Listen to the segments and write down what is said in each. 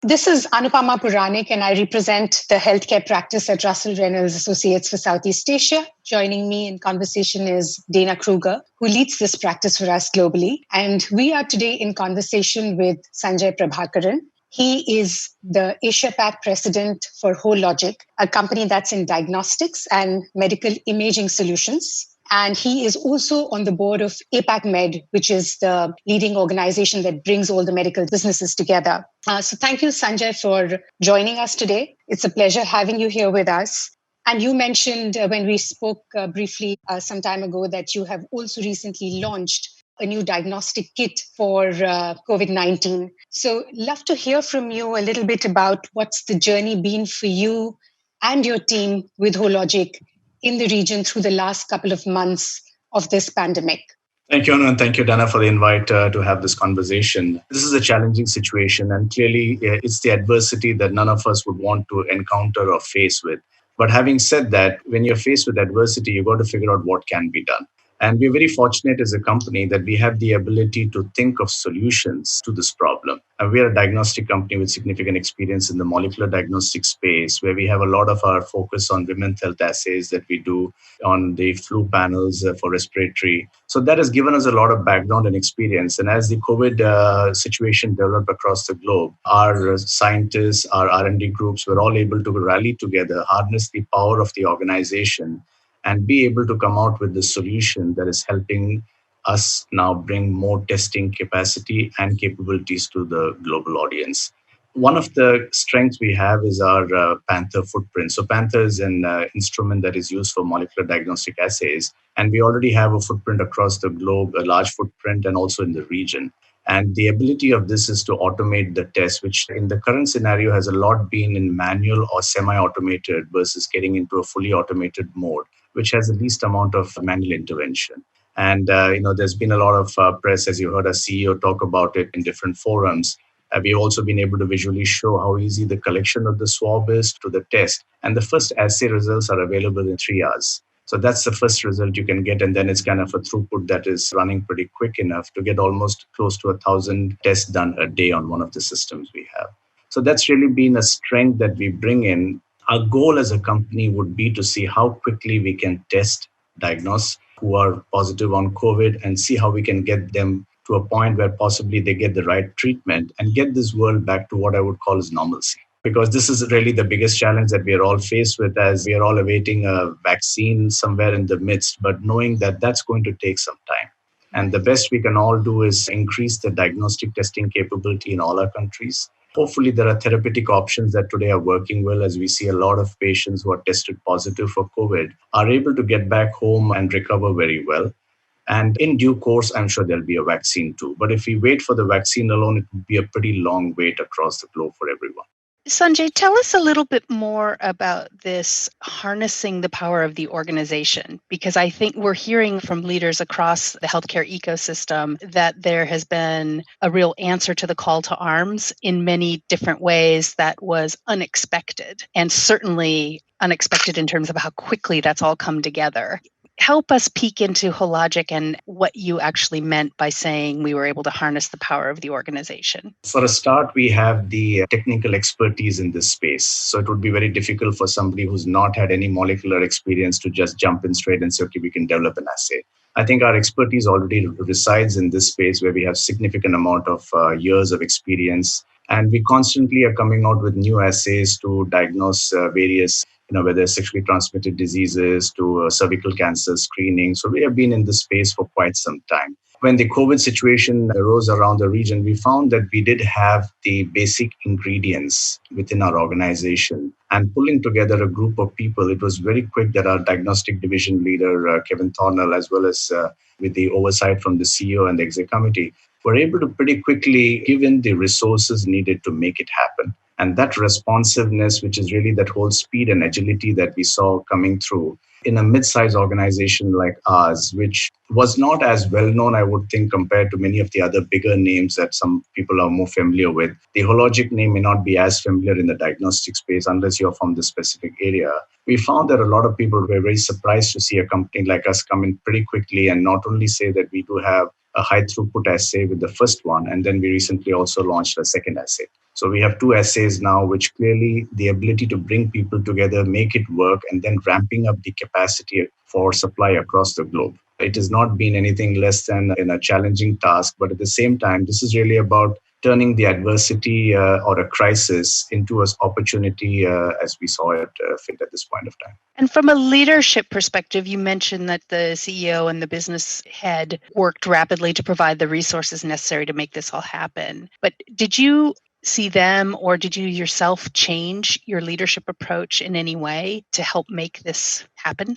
This is Anupama Puranik, and I represent the healthcare practice at Russell Reynolds Associates for Southeast Asia. Joining me in conversation is Dana Krueger, who leads this practice for us globally. And we are today in conversation with Sanjay Prabhakaran. He is the Asia-Pac president for Hologic, a company that's in diagnostics and medical imaging solutions. And he is also on the board of APACMed, which is the leading organization that brings all the medical businesses together. So thank you, Sanjay, for joining us today. It's a pleasure having you here with us. And you mentioned when we spoke briefly some time ago that you have also recently launched a new diagnostic kit for COVID-19. So love to hear from you a little bit about what's the journey been for you and your team with Hologic in the region through the last couple of months of this pandemic. Thank you, Anu, and thank you, Dana, for the invite to have this conversation. This is a challenging situation, and clearly it's the adversity that none of us would want to encounter or face with. But having said that, when you're faced with adversity, you've got to figure out what can be done. And we're very fortunate as a company that we have the ability to think of solutions to this problem. And we are a diagnostic company with significant experience in the molecular diagnostic space, where we have a lot of our focus on women's health assays that we do on the flu panels for respiratory. So that has given us a lot of background and experience. And as the COVID situation developed across the globe, our scientists, our R&D groups were all able to rally together, harness the power of the organization, and be able to come out with the solution that is helping us now bring more testing capacity and capabilities to the global audience. One of the strengths we have is our Panther footprint. So Panther is an instrument that is used for molecular diagnostic assays. And we already have a footprint across the globe, a large footprint, and also in the region. And the ability of this is to automate the test, which in the current scenario has a lot been in manual or semi-automated versus getting into a fully automated mode, which has the least amount of manual intervention. And, there's been a lot of press, as you heard our CEO talk about it in different forums. We've also been able to visually show how easy the collection of the swab is to the test. And the first assay results are available in 3 hours. So that's the first result you can get. And then it's kind of a throughput that is running pretty quick enough to get almost close to 1,000 tests done a day on one of the systems we have. So that's really been a strength that we bring in. Our goal as a company would be to see how quickly we can test, diagnose who are positive on COVID and see how we can get them to a point where possibly they get the right treatment and get this world back to what I would call as normalcy. Because this is really the biggest challenge that we are all faced with, as we are all awaiting a vaccine somewhere in the midst, but knowing that that's going to take some time. And the best we can all do is increase the diagnostic testing capability in all our countries. Hopefully, there are therapeutic options that today are working well, as we see a lot of patients who are tested positive for COVID are able to get back home and recover very well. And in due course, I'm sure there'll be a vaccine too. But if we wait for the vaccine alone, it would be a pretty long wait across the globe for everyone. Sanjay, tell us a little bit more about this harnessing the power of the organization, because I think we're hearing from leaders across the healthcare ecosystem that there has been a real answer to the call to arms in many different ways that was unexpected, and certainly unexpected in terms of how quickly that's all come together. Help us peek into Hologic and what you actually meant by saying we were able to harness the power of the organization. For a start, we have the technical expertise in this space. So it would be very difficult for somebody who's not had any molecular experience to just jump in straight and say, okay, we can develop an assay. I think our expertise already resides in this space where we have significant amount of years of experience. And we constantly are coming out with new assays to diagnose various whether sexually transmitted diseases to cervical cancer screening. So we have been in this space for quite some time. When the COVID situation arose around the region, we found that we did have the basic ingredients within our organization. And pulling together a group of people, it was very quick that our diagnostic division leader, Kevin Thornell, as well as with the oversight from the CEO and the exec committee, were able to pretty quickly give in the resources needed to make it happen. And that responsiveness, which is really that whole speed and agility that we saw coming through in a mid-sized organization like ours, which was not as well known, I would think, compared to many of the other bigger names that some people are more familiar with. The Hologic name may not be as familiar in the diagnostic space unless you're from the specific area. We found that a lot of people were very surprised to see a company like us come in pretty quickly and not only say that we do have a high throughput assay with the first one. And then we recently also launched a second assay. So we have two assays now, which clearly the ability to bring people together, make it work, and then ramping up the capacity for supply across the globe. It has not been anything less than a challenging task, but at the same time, this is really about turning the adversity or a crisis into an opportunity as we saw it fit at this point of time. And from a leadership perspective, you mentioned that the CEO and the business head worked rapidly to provide the resources necessary to make this all happen. But did you see them, or did you yourself change your leadership approach in any way to help make this happen?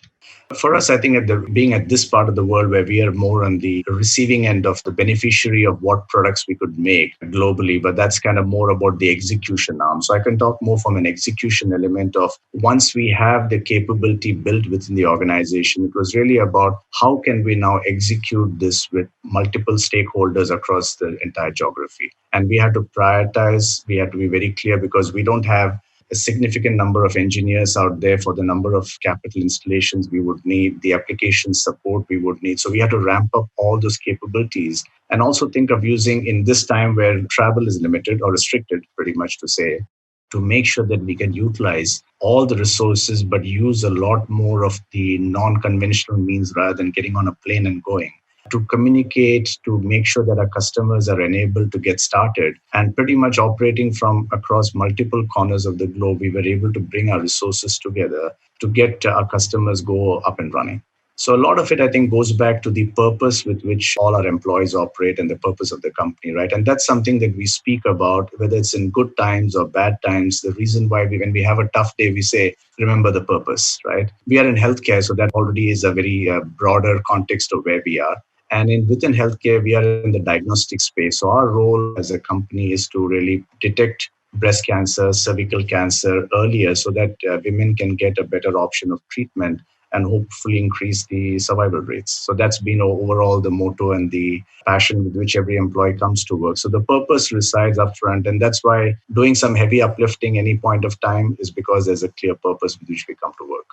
For us, I think being at this part of the world where we are more on the receiving end of the beneficiary of what products we could make globally, but that's kind of more about the execution arm. So I can talk more from an execution element of once we have the capability built within the organization, it was really about how can we now execute this with multiple stakeholders across the entire geography. And we had to prioritize, we had to be very clear because we don't have a significant number of engineers out there for the number of capital installations we would need, the application support we would need. So we had to ramp up all those capabilities and also think of using in this time where travel is limited or restricted, pretty much to say, to make sure that we can utilize all the resources, but use a lot more of the non-conventional means rather than getting on a plane and going. To communicate, to make sure that our customers are enabled to get started, and pretty much operating from across multiple corners of the globe, we were able to bring our resources together to get our customers go up and running. So a lot of it, I think, goes back to the purpose with which all our employees operate and the purpose of the company, right? And that's something that we speak about, whether it's in good times or bad times. The reason why when we have a tough day, we say, remember the purpose, right? We are in healthcare, so that already is a very broader context of where we are. And within healthcare, we are in the diagnostic space. So our role as a company is to really detect breast cancer, cervical cancer earlier so that women can get a better option of treatment and hopefully increase the survival rates. So that's been overall the motto and the passion with which every employee comes to work. So the purpose resides up front. And that's why doing some heavy uplifting any point of time is because there's a clear purpose with which we come to work.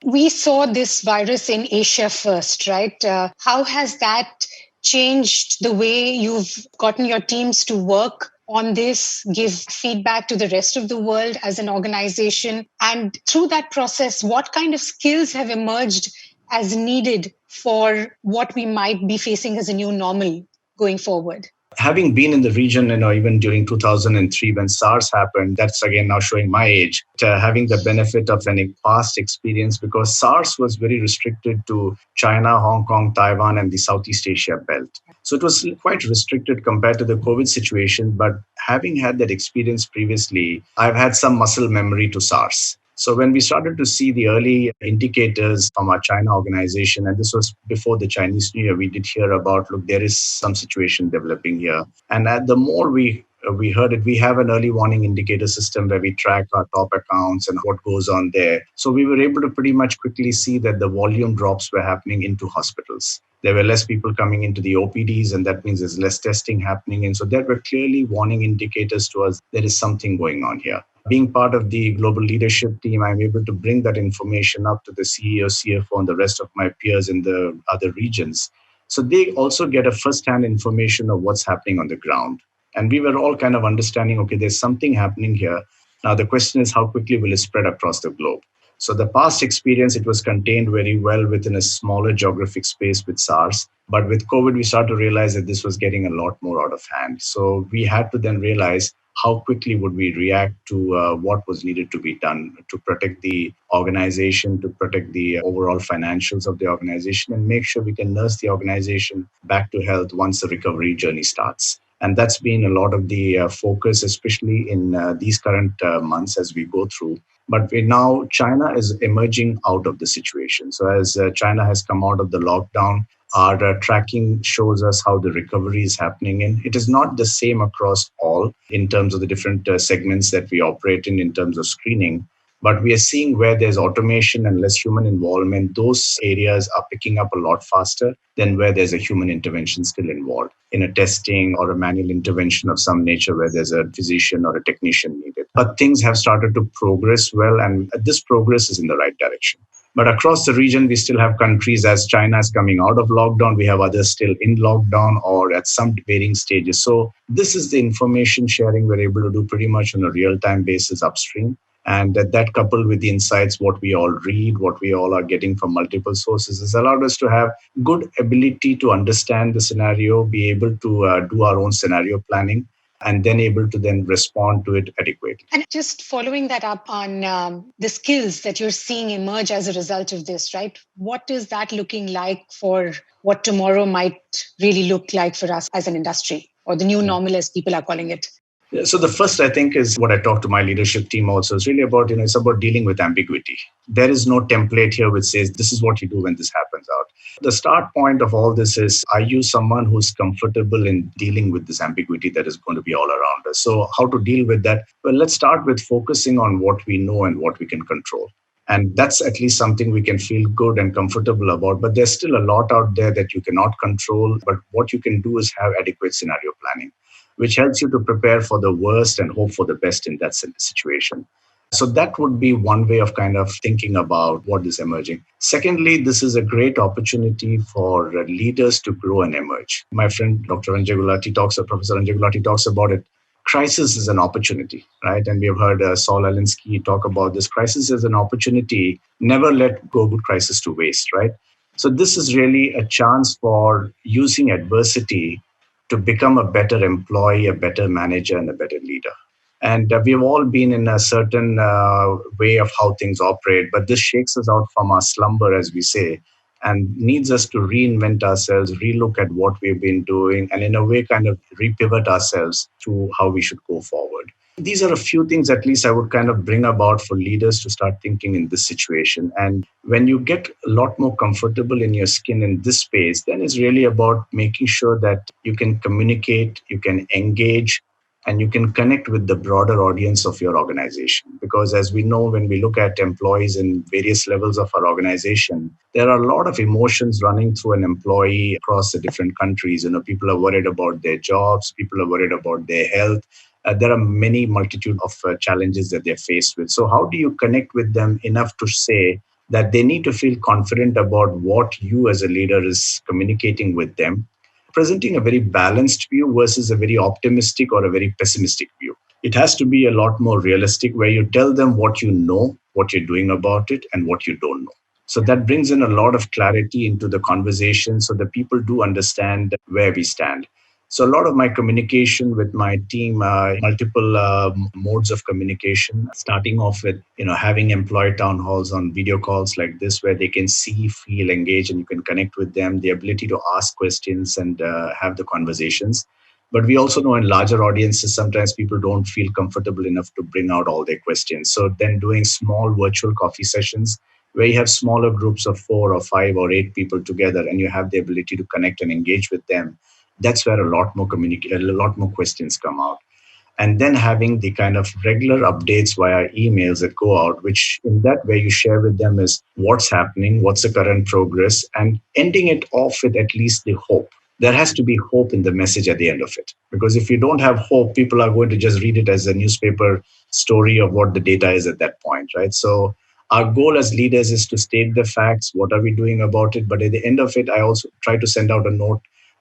We saw this virus in Asia first, right? How has that changed the way you've gotten your teams to work on this, give feedback to the rest of the world as an organization? And through that process, what kind of skills have emerged as needed for what we might be facing as a new normal going forward? Having been in the region, even during 2003 when SARS happened, that's again now showing my age, having the benefit of any past experience because SARS was very restricted to China, Hong Kong, Taiwan, and the Southeast Asia belt. So it was quite restricted compared to the COVID situation. But having had that experience previously, I've had some muscle memory to SARS. So when we started to see the early indicators from our China organization, and this was before the Chinese New Year, we did hear about, look, there is some situation developing here. And the more we heard it, we have an early warning indicator system where we track our top accounts and what goes on there. So we were able to pretty much quickly see that the volume drops were happening into hospitals. There were less people coming into the OPDs, and that means there's less testing happening. And so there were clearly warning indicators to us there is something going on here. Being part of the global leadership team, I'm able to bring that information up to the CEO, CFO, and the rest of my peers in the other regions. So they also get a first-hand information of what's happening on the ground. And we were all kind of understanding, okay, there's something happening here. Now, the question is how quickly will it spread across the globe? So the past experience, it was contained very well within a smaller geographic space with SARS. But with COVID, we started to realize that this was getting a lot more out of hand. So we had to then realize how quickly would we react to what was needed to be done to protect the organization, to protect the overall financials of the organization, and make sure we can nurse the organization back to health once the recovery journey starts. And that's been a lot of the focus, especially in these current months as we go through. But now China is emerging out of the situation. So as China has come out of the lockdown, our tracking shows us how the recovery is happening. And it is not the same across all in terms of the different segments that we operate in terms of screening. But we are seeing where there's automation and less human involvement, those areas are picking up a lot faster than where there's a human intervention still involved in a testing or a manual intervention of some nature where there's a physician or a technician needed. But things have started to progress well, and this progress is in the right direction. But across the region, we still have countries, as China is coming out of lockdown, we have others still in lockdown or at some varying stages. So this is the information sharing we're able to do pretty much on a real-time basis upstream. And that coupled with the insights, what we all read, what we all are getting from multiple sources, has allowed us to have good ability to understand the scenario, be able to do our own scenario planning, and then able to then respond to it adequately. And just following that up on the skills that you're seeing emerge as a result of this, right? What is that looking like for what tomorrow might really look like for us as an industry, or the new normal as people are calling it? Yeah, so the first, I think, is what I talk to my leadership team also. It's really about, it's about dealing with ambiguity. There is no template here which says this is what you do when this happens out. The start point of all this is, are you someone who's comfortable in dealing with this ambiguity that is going to be all around us? So how to deal with that? Well, let's start with focusing on what we know and what we can control. And that's at least something we can feel good and comfortable about. But there's still a lot out there that you cannot control. But what you can do is have adequate scenario planning, which helps you to prepare for the worst and hope for the best in that situation. So that would be one way of kind of thinking about what is emerging. Secondly, this is a great opportunity for leaders to grow and emerge. My friend, Professor Anjay Gulati talks about it. Crisis is an opportunity, right? And we have heard Saul Alinsky talk about this. Crisis is an opportunity. Never let go good crisis to waste, right? So this is really a chance for using adversity to become a better employee, a better manager, and a better leader. And we've all been in a certain way of how things operate, but this shakes us out from our slumber, as we say, and needs us to reinvent ourselves, relook at what we've been doing, and in a way kind of repivot ourselves to how we should go forward. These are a few things, at least, I would kind of bring about for leaders to start thinking in this situation. And when you get a lot more comfortable in your skin in this space, then it's really about making sure that you can communicate, you can engage, and you can connect with the broader audience of your organization. Because as we know, when we look at employees in various levels of our organization, there are a lot of emotions running through an employee across the different countries. People are worried about their jobs, people are worried about their health. There are many multitude of challenges that they're faced with. So how do you connect with them enough to say that they need to feel confident about what you as a leader is communicating with them, presenting a very balanced view versus a very optimistic or a very pessimistic view? It has to be a lot more realistic, where you tell them what you know, what you're doing about it, and what you don't know. So that brings in a lot of clarity into the conversation so that people do understand where we stand. So a lot of my communication with my team, multiple modes of communication, starting off with, having employee town halls on video calls like this, where they can see, feel, engage, and you can connect with them, the ability to ask questions and have the conversations. But we also know in larger audiences, sometimes people don't feel comfortable enough to bring out all their questions. So then doing small virtual coffee sessions where you have smaller groups of 4 or 5 or 8 people together, and you have the ability to connect and engage with them. That's where a lot more questions come out. And then having the kind of regular updates via emails that go out, which in that way you share with them is what's happening, what's the current progress, and ending it off with at least the hope. There has to be hope in the message at the end of it. Because if you don't have hope, people are going to just read it as a newspaper story of what the data is at that point, right? So our goal as leaders is to state the facts, what are we doing about it? But at the end of it, I also try to send out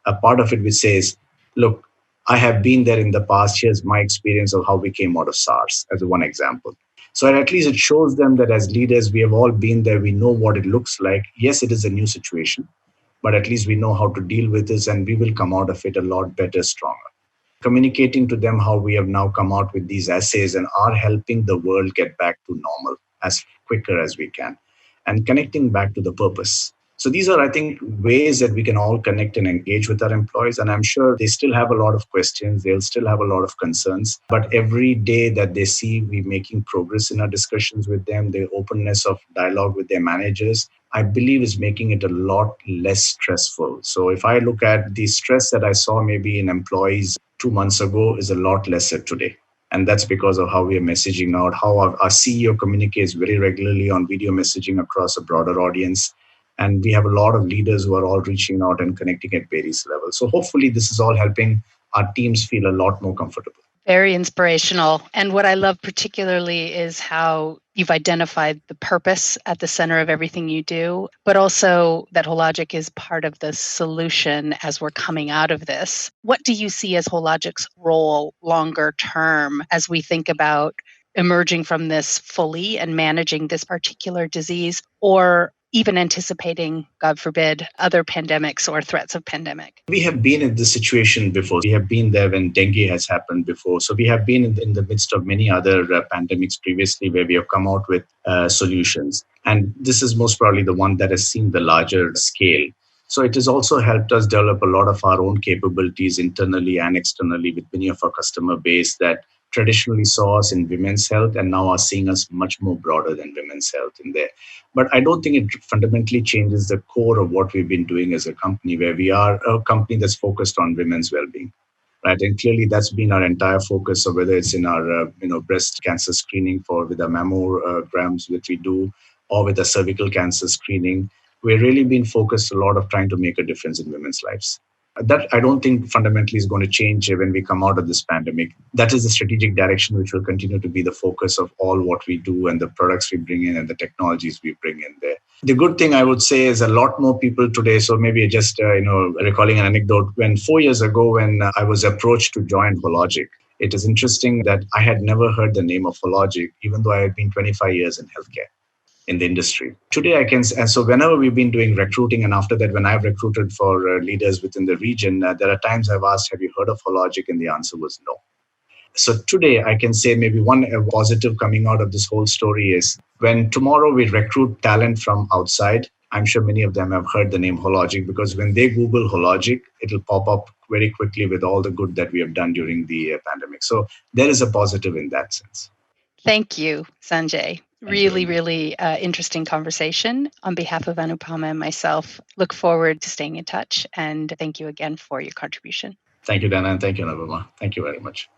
a part of it which says, look, I have been there in the past. Here's my experience of how we came out of SARS as one example. So at least it shows them that as leaders, we have all been there. We know what it looks like. Yes, it is a new situation, but at least we know how to deal with this, and we will come out of it a lot better, stronger. Communicating to them how we have now come out with these assays and are helping the world get back to normal as quicker as we can, and connecting back to the purpose. So these are, I think, ways that we can all connect and engage with our employees. And I'm sure they still have a lot of questions. They'll still have a lot of concerns. But every day that they see we making progress in our discussions with them, the openness of dialogue with their managers, I believe is making it a lot less stressful. So if I look at the stress that I saw maybe in employees 2 months ago is a lot lesser today. And that's because of how we are messaging out, how our CEO communicates very regularly on video messaging across a broader audience. And we have a lot of leaders who are all reaching out and connecting at various levels. So hopefully this is all helping our teams feel a lot more comfortable. Very inspirational. And what I love particularly is how you've identified the purpose at the center of everything you do, but also that Hologic is part of the solution as we're coming out of this. What do you see as Hologic's role longer term as we think about emerging from this fully and managing this particular disease, or even anticipating, God forbid, other pandemics or threats of pandemic? We have been in this situation before. We have been there when dengue has happened before. So we have been in the midst of many other pandemics previously where we have come out with solutions. And this is most probably the one that has seen the larger scale. So it has also helped us develop a lot of our own capabilities internally and externally with many of our customer base that traditionally saw us in women's health and now are seeing us much more broader than women's health in there. But I don't think it fundamentally changes the core of what we've been doing as a company, where we are a company that's focused on women's well-being. Right, and clearly that's been our entire focus. So whether it's in our breast cancer screening with our mammograms, which we do, or with the cervical cancer screening, we've really been focused a lot of trying to make a difference in women's lives. That I don't think fundamentally is going to change when we come out of this pandemic. That is the strategic direction which will continue to be the focus of all what we do and the products we bring in and the technologies we bring in there. The good thing I would say is a lot more people today. So maybe just recalling an anecdote. When 4 years ago, when I was approached to join Hologic, it is interesting that I had never heard the name of Hologic, even though I had been 25 years in healthcare in the industry. Today, and so whenever we've been doing recruiting, and after that, when I've recruited for leaders within the region, there are times I've asked, have you heard of Hologic? And the answer was no. So today, I can say maybe one positive coming out of this whole story is when tomorrow we recruit talent from outside, I'm sure many of them have heard the name Hologic, because when they Google Hologic, it'll pop up very quickly with all the good that we have done during the pandemic. So there is a positive in that sense. Thank you, Sanjay. Really interesting conversation. On behalf of Anupama and myself, look forward to staying in touch. And thank you again for your contribution. Thank you, Dana, and thank you, Anupama. Thank you very much.